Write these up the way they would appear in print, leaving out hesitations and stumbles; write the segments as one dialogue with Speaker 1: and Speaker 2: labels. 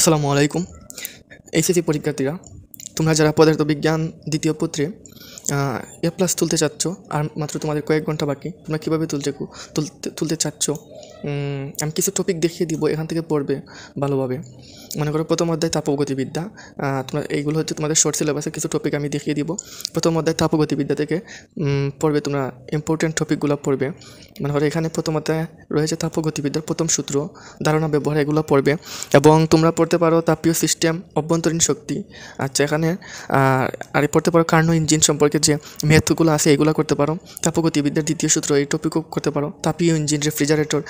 Speaker 1: আসসালামু আলাইকুম। এইচএসসি পরীক্ষার্থীরা, তোমরা যারা পদার্থবিজ্ঞান দ্বিতীয় পত্রে এ প্লাস তুলতে চাচ্ছ, আর মাত্র তোমাদের কয়েক ঘন্টা বাকি, তোমরা কীভাবে তুলতে চাচ্ছ আমি কিছু টপিক দেখিয়ে দিব, এখান থেকে পড়বে ভালোভাবে। মনে করো প্রথম অধ্যায় তাপগতিবিদ্যা, তোমরা এইগুলো হচ্ছে তোমাদের শর্ট সিলেবাসের কিছু টপিক আমি দেখিয়ে দিব। প্রথম অধ্যায় তাপগতিবিদ্যা থেকে পড়বে, তোমরা ইম্পর্টেন্ট টপিকগুলো পড়বে। মনে করো এখানে প্রথম অধ্যায় রয়েছে তাপগতিবিদ্যার প্রথম সূত্র, ধারণা, ব্যবহার, এগুলো পড়বে। এবং তোমরা পড়তে পারো তাপীয় সিস্টেম, অভ্যন্তরীণ শক্তি। আচ্ছা, এখানে আর পড়তে পারো কার্নো ইঞ্জিন সম্পর্কে যে মেথডগুলো আছে এগুলো করতে পারো। তাপগতিবিদ্যার দ্বিতীয় সূত্র, এই টপিকও করতে পারো। তাপীয় ইঞ্জিন, রেফ্রিজারেটর,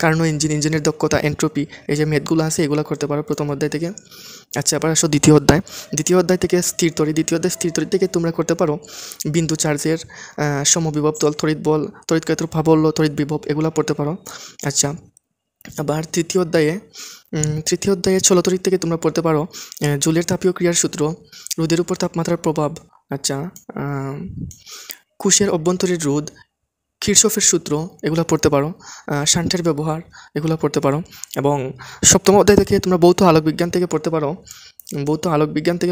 Speaker 1: কার্নো ইঞ্জিন, ইঞ্জিনের দক্ষতা, এন্ট্রপি, এই যে মেথডগুলো আছে এগুলো করতে পারো প্রথম অধ্যায় থেকে। আচ্ছা, এবার আসো দ্বিতীয় অধ্যায় থেকে স্থিরতরি। দ্বিতীয় অধ্যায় স্থিরতরি থেকে তোমরা করতে পারো বিন্দু চার্জের, সমবিভব তল, তড়িৎ বল, তড়িৎ ক্ষেত্র, প্রাবল্য, তড়িৎ বিভব, এগুলো পড়তে পারো। আচ্ছা, আবার তৃতীয় অধ্যায়ে চলতরিৎ থেকে তোমরা পড়তে পারো জুলের তাপীয় ক্রিয়ার সূত্র, রোদের উপর তাপমাত্রার প্রভাব। আচ্ছা, কোষের অভ্যন্তরীণ রোধ, কিরশফের সূত্র, এগুলো পড়তে পারো। শান্টের ব্যবহার, এগুলো পড়তে পারো। এবং সপ্তম অধ্যায় থেকে তোমরা ভৌত আলোকবিজ্ঞান থেকে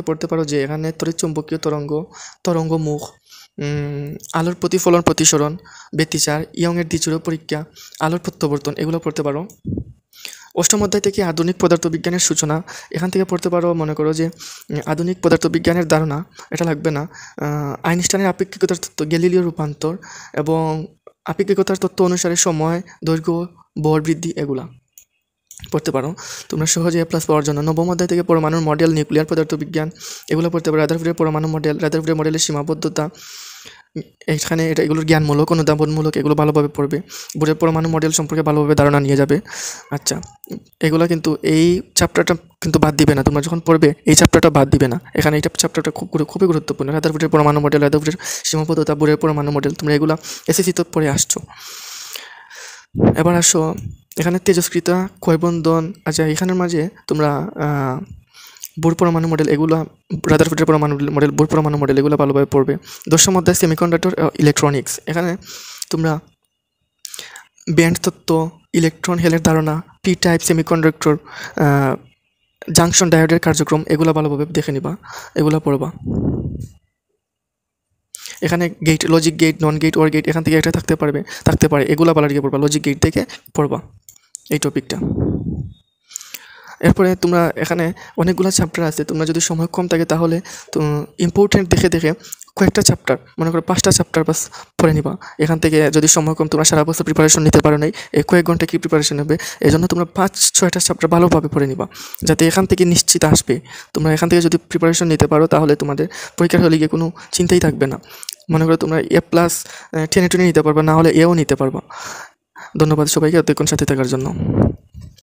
Speaker 1: পড়তে পারো যে এখানে তড়িৎচুম্বকীয় তরঙ্গ মুখ, আলোর প্রতিফলন, প্রতিসরণ, ব্যতিচার, ইয়ংয়ের দ্বিচুড়ো পরীক্ষা, আলোর প্রত্যাবর্তন, এগুলো পড়তে পারো। অষ্টম অধ্যায় থেকে আধুনিক পদার্থবিজ্ঞানের সূচনা, এখান থেকে পড়তে পারো। মনে করো যে আধুনিক পদার্থবিজ্ঞানের ধারণা, এটা লাগবে না। আইনস্টাইনের আপেক্ষিকতার তত্ত্ব, গ্যালিলিও রূপান্তর, এবং আপেক্ষিকতার তত্ত্ব অনুসারে সময়, দৈর্ঘ্য, ভর বৃদ্ধি, এগুলা পড়তে পারো তোমরা সহজে A+ পাওয়ার জন্য। নবম অধ্যায় থেকে পরমাণুর মডেল, নিউক্লিয়ার পদার্থবিজ্ঞান, এগুলো পড়তে পারো। রাদারফোর্ডের পরমাণু মডেল, রাদারফোর্ডের মডেলের সীমাবদ্ধতা, এখানে এগুলোর জ্ঞানমূলক, অনুধাবনমূলক, এগুলো ভালোভাবে পড়বে। বোরের পরমাণু মডেল সম্পর্কে ভালোভাবে ধারণা নিয়ে যাবে। আচ্ছা, এগুলো কিন্তু এই চ্যাপ্টারটা কিন্তু বাদ দিবে না, তোমরা যখন পড়বে এই চ্যাপ্টারটা বাদ দিবে না। এখানে এই চ্যাপ্টারটা খুবই গুরুত্বপূর্ণ। রাদারফোর্ডের পরমাণু মডেল, রাদারফোর্ডের সীমাবদ্ধতা, বোরের পরমাণু মডেল, তোমরা এগুলো এসএসসি তো পড়ে আসছো। এবার আসো এখানে তেজস্ক্রিয়তা, ক্ষয়বন্ধন। আচ্ছা, এখানের মাঝে তোমরা বোর পরমাণু মডেল, এগুলো রাদারফোর্ডের পরমাণু মডেল, বোর পরমাণু মডেল, এগুলো ভালোভাবে পড়বে। দশম অধ্যায় সেমিকন্ডাক্টর, ইলেকট্রনিক্স, এখানে তোমরা ব্যান্ড তত্ত্ব, ইলেকট্রন হেলের ধারণা, পি টাইপ সেমিকন্ডাক্টর, জাংশন ডায়োডের কার্যক্রম, এগুলো ভালোভাবে দেখে নিবা, এগুলো পড়বা। এখানে গেট, লজিক গেট, নন গেট, ওর গেট, এখান থেকে একটা থাকতে পারে, এগুলো ভালো গিয়ে পড়বা। লজিক গেট থেকে পড়বা এই টপিকটা। এরপরে তোমরা এখানে অনেকগুলো চ্যাপ্টার আছে, তোমরা যদি সময় কম থাকে তাহলে তো ইম্পর্টেন্ট দেখে কয়েকটা চ্যাপ্টার, মনে করো 5টা চ্যাপ্টার বাস পড়ে নিবা। এখান থেকে যদি সময় কম, তোমরা সারা বছর প্রিপারেশন নিতে পারো নাই, এই কয়েক ঘন্টা কি প্রিপারেশন হবে, এই জন্য তোমরা 5-6টা চ্যাপ্টার ভালোভাবে পড়ে নিবা, যাতে এখান থেকে নিশ্চিত আসবে। তোমরা এখান থেকে যদি প্রিপারেশন নিতে পারো তাহলে তোমাদের পরীক্ষার হলে গিয়ে কোনো চিন্তাই থাকবে না। মনে করো তোমরা A+ টেনে নিতে পারবা, না হলে এও নিতে পারবা। ধন্যবাদ সবাইকে এতক্ষণ সাথে থাকার জন্য।